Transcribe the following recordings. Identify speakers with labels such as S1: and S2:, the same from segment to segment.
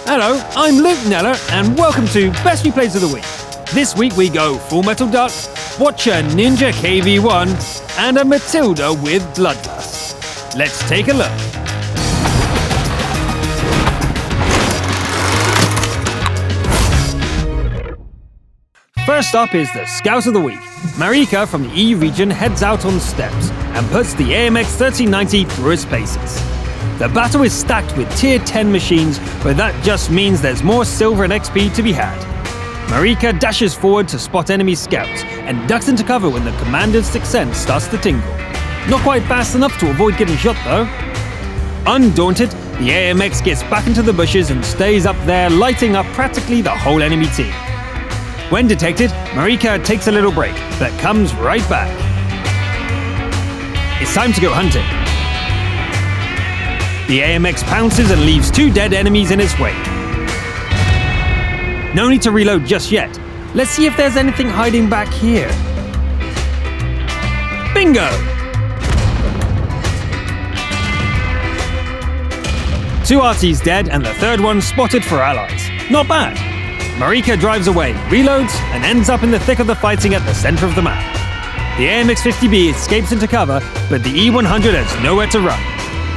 S1: Hello, I'm Luke Neller, and welcome to Best Replays of the Week. This week we go Full Metal Duck, watch a Ninja KV-1, and a Matilda with Bloodlust. Let's take a look. First up is the Scout of the Week. Marika from the E region heads out on steps and puts the AMX 1390 through its paces. The battle is stacked with tier 10 machines, but that just means there's more silver and XP to be had. Marika dashes forward to spot enemy scouts and ducks into cover when the commander's sixth sense starts to tingle. Not quite fast enough to avoid getting shot though. Undaunted, the AMX gets back into the bushes and stays up there, lighting up practically the whole enemy team. When detected, Marika takes a little break, but comes right back. It's time to go hunting. The AMX pounces and leaves 2 dead enemies in its wake. No need to reload just yet. Let's see if there's anything hiding back here. Bingo! 2 RTs dead and the third one spotted for allies. Not bad. Marika drives away, reloads, and ends up in the thick of the fighting at the center of the map. The AMX-50B escapes into cover, but the E100 has nowhere to run.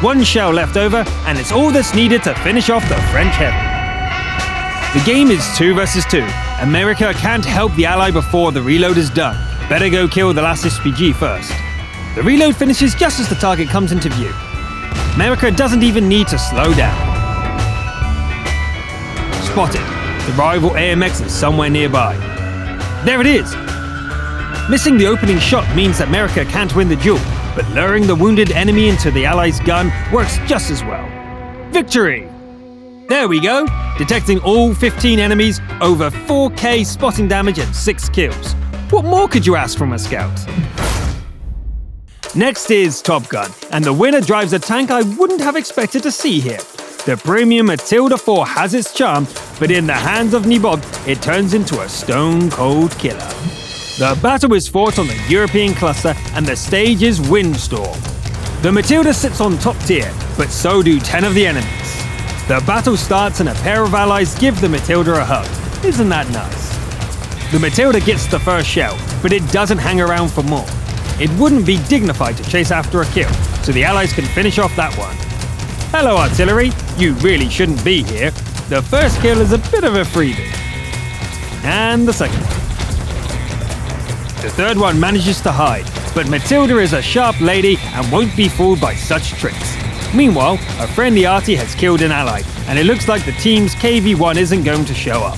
S1: 1 shell left over, and it's all that's needed to finish off the French heavy. The game is 2 versus 2, and Marika can't help the ally before the reload is done. Better go kill the last SPG first. The reload finishes just as the target comes into view. Marika doesn't even need to slow down. Spotted. The rival AMX is somewhere nearby. There it is! Missing the opening shot means that Marika can't win the duel, but luring the wounded enemy into the allies' gun works just as well. Victory! There we go! Detecting all 15 enemies, over 4k spotting damage and 6 kills. What more could you ask from a scout? Next is Top Gun, and the winner drives a tank I wouldn't have expected to see here. The premium Matilda 4 has its charm, but in the hands of Nibob, it turns into a stone-cold killer. The battle is fought on the European cluster, and the stage is Windstorm. The Matilda sits on top tier, but so do 10 of the enemies. The battle starts and a pair of allies give the Matilda a hug. Isn't that nice? The Matilda gets the first shell, but it doesn't hang around for more. It wouldn't be dignified to chase after a kill, so the allies can finish off that one. Hello, artillery. You really shouldn't be here. The first kill is a bit of a freebie. And the second one. The third one manages to hide, but Matilda is a sharp lady and won't be fooled by such tricks. Meanwhile, a friendly arty has killed an ally, and it looks like the team's KV-1 isn't going to show up.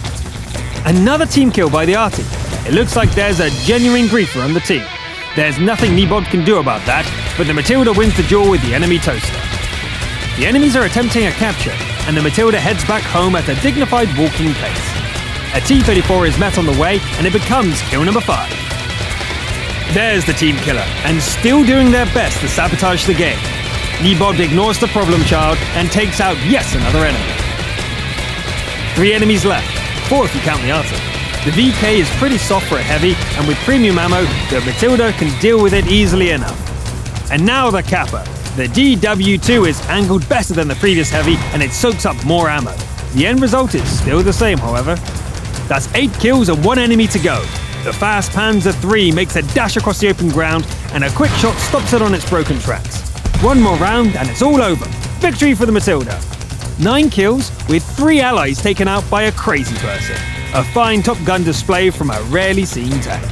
S1: Another team kill by the arty. It looks like there's a genuine griefer on the team. There's nothing Nibob can do about that, but the Matilda wins the duel with the enemy toaster. The enemies are attempting a capture, and the Matilda heads back home at a dignified walking pace. A T-34 is met on the way, and it becomes kill number 5. There's the team killer, and still doing their best to sabotage the game. Nibob ignores the problem child and takes out yet another enemy. 3 enemies left, 4 if you count the arty. The VK is pretty soft for a heavy, and with premium ammo, the Matilda can deal with it easily enough. And now the capper. The DW2 is angled better than the previous heavy, and it soaks up more ammo. The end result is still the same, however. That's 8 kills and 1 enemy to go. The fast Panzer III makes a dash across the open ground, and a quick shot stops it on its broken tracks. 1 more round, and it's all over. Victory for the Matilda. 9 kills, with 3 allies taken out by a crazy person. A fine Top Gun display from a rarely seen tank.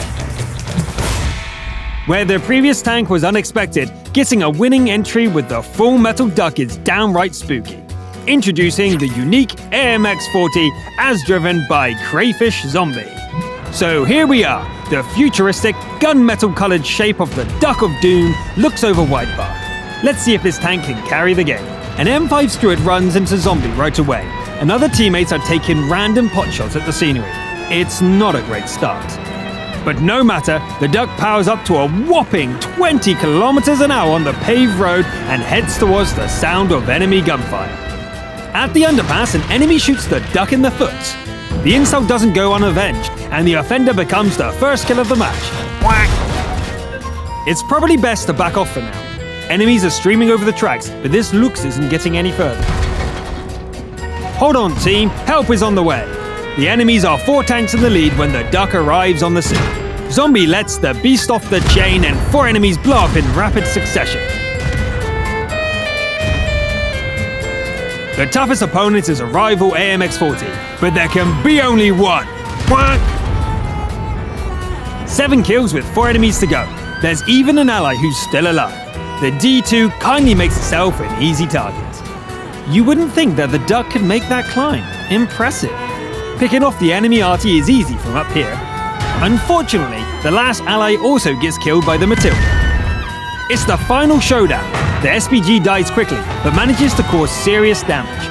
S1: Where the previous tank was unexpected, getting a winning entry with the Full Metal Duck is downright spooky. Introducing the unique AMX-40 as driven by Crayfish Zombie. So here we are, the futuristic, gunmetal-coloured shape of the Duck of Doom looks over White Park. Let's see if this tank can carry the game. An M5 Stuart runs into Zombie right away, and other teammates are taking random potshots at the scenery. It's not a great start. But no matter, the Duck powers up to a whopping 20 kilometers an hour on the paved road and heads towards the sound of enemy gunfire. At the underpass, an enemy shoots the Duck in the foot. The insult doesn't go unavenged, and the offender becomes the first kill of the match. Whack! It's probably best to back off for now. Enemies are streaming over the tracks, but this looks isn't getting any further. Hold on, team, help is on the way. The enemies are 4 tanks in the lead when the Duck arrives on the scene. Zombie lets the beast off the chain and 4 enemies blow up in rapid succession. The toughest opponent is a rival AMX-40, but there can be only one. Quack! 7 kills with 4 enemies to go. There's even an ally who's still alive. The D2 kindly makes itself an easy target. You wouldn't think that the Duck could make that climb. Impressive. Picking off the enemy arty is easy from up here. Unfortunately, the last ally also gets killed by the Matilda. It's the final showdown. The SPG dies quickly, but manages to cause serious damage.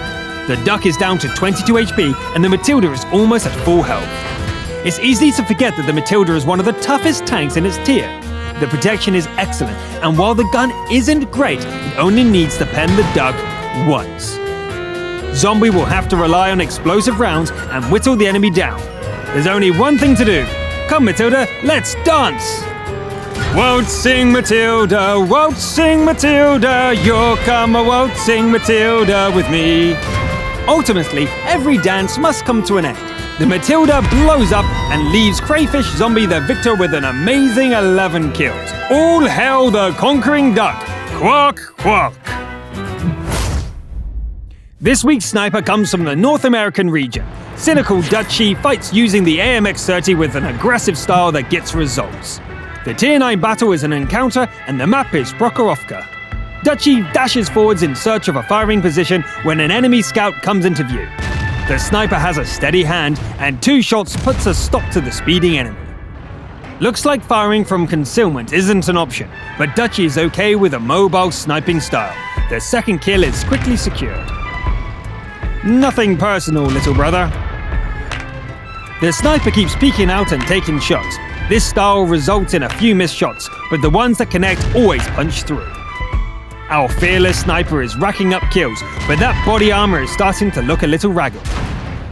S1: The Duck is down to 22 HP, and the Matilda is almost at full health. It's easy to forget that the Matilda is one of the toughest tanks in its tier. The protection is excellent, and while the gun isn't great, it only needs to pen the Duck once. Zombie will have to rely on explosive rounds and whittle the enemy down. There's only one thing to do. Come, Matilda, let's dance! Waltzing Matilda, you'll come a waltzing Matilda with me. Ultimately, every dance must come to an end. The Matilda blows up and leaves Crayfish Zombie the victor with an amazing 11 kills. All hail the conquering Duck! Quack, quack! This week's sniper comes from the North American region. Cynical Dutchie fights using the AMX-30 with an aggressive style that gets results. The Tier 9 battle is an encounter and the map is Prokhorovka. Dutchie dashes forwards in search of a firing position when an enemy scout comes into view. The sniper has a steady hand and 2 shots puts a stop to the speeding enemy. Looks like firing from concealment isn't an option, but Dutchie is okay with a mobile sniping style. The second kill is quickly secured. Nothing personal, little brother. The sniper keeps peeking out and taking shots. This style results in a few missed shots, but the ones that connect always punch through. Our fearless sniper is racking up kills, but that body armor is starting to look a little ragged.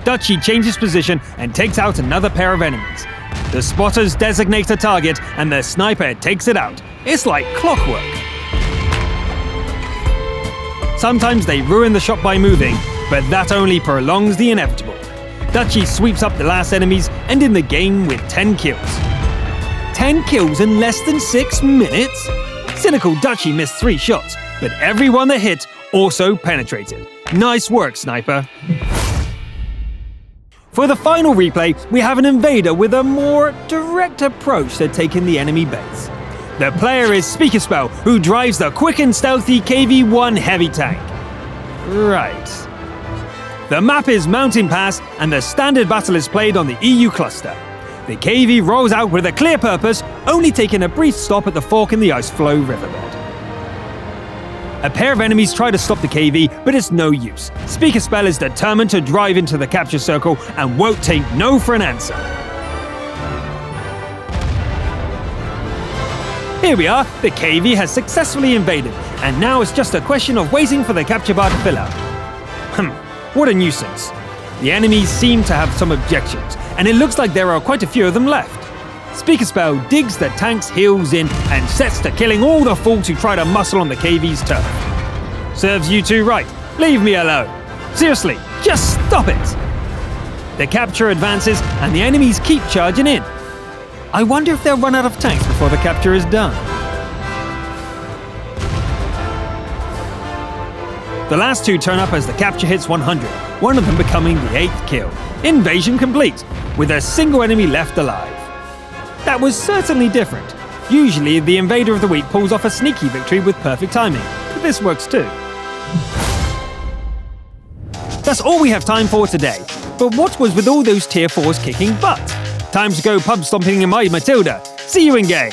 S1: Dutchie changes position and takes out another pair of enemies. The spotters designate a target and the sniper takes it out. It's like clockwork. Sometimes they ruin the shot by moving, but that only prolongs the inevitable. Dutchie sweeps up the last enemies, ending the game with 10 kills. 10 kills in less than 6 minutes? Cynical Dutchie missed 3 shots, but every one that hit also penetrated. Nice work, sniper. For the final replay, we have an invader with a more direct approach to taking the enemy base. The player is Speakerspell, who drives the quick and stealthy KV-1 heavy tank. Right. The map is Mountain Pass, and the standard battle is played on the EU cluster. The KV rolls out with a clear purpose, only taking a brief stop at the fork in the Iceflow riverbed. A pair of enemies try to stop the KV, but it's no use. Speakerspell is determined to drive into the capture circle and won't take no for an answer. Here we are, the KV has successfully invaded, and now it's just a question of waiting for the capture bar to fill up. What a nuisance. The enemies seem to have some objections, and it looks like there are quite a few of them left. Speakerspell digs the tank's heels in and sets to killing all the fools who try to muscle on the KV's turf. Serves you two right. Leave me alone. Seriously, just stop it. The capture advances and the enemies keep charging in. I wonder if they'll run out of tanks before the capture is done. The last 2 turn up as the capture hits 100, one of them becoming the 8th kill. Invasion complete, with a single enemy left alive. That was certainly different. Usually, the Invader of the Week pulls off a sneaky victory with perfect timing, but this works too. That's all we have time for today. But what was with all those Tier 4s kicking butt? Time to go pub stomping in my Matilda. See you in game.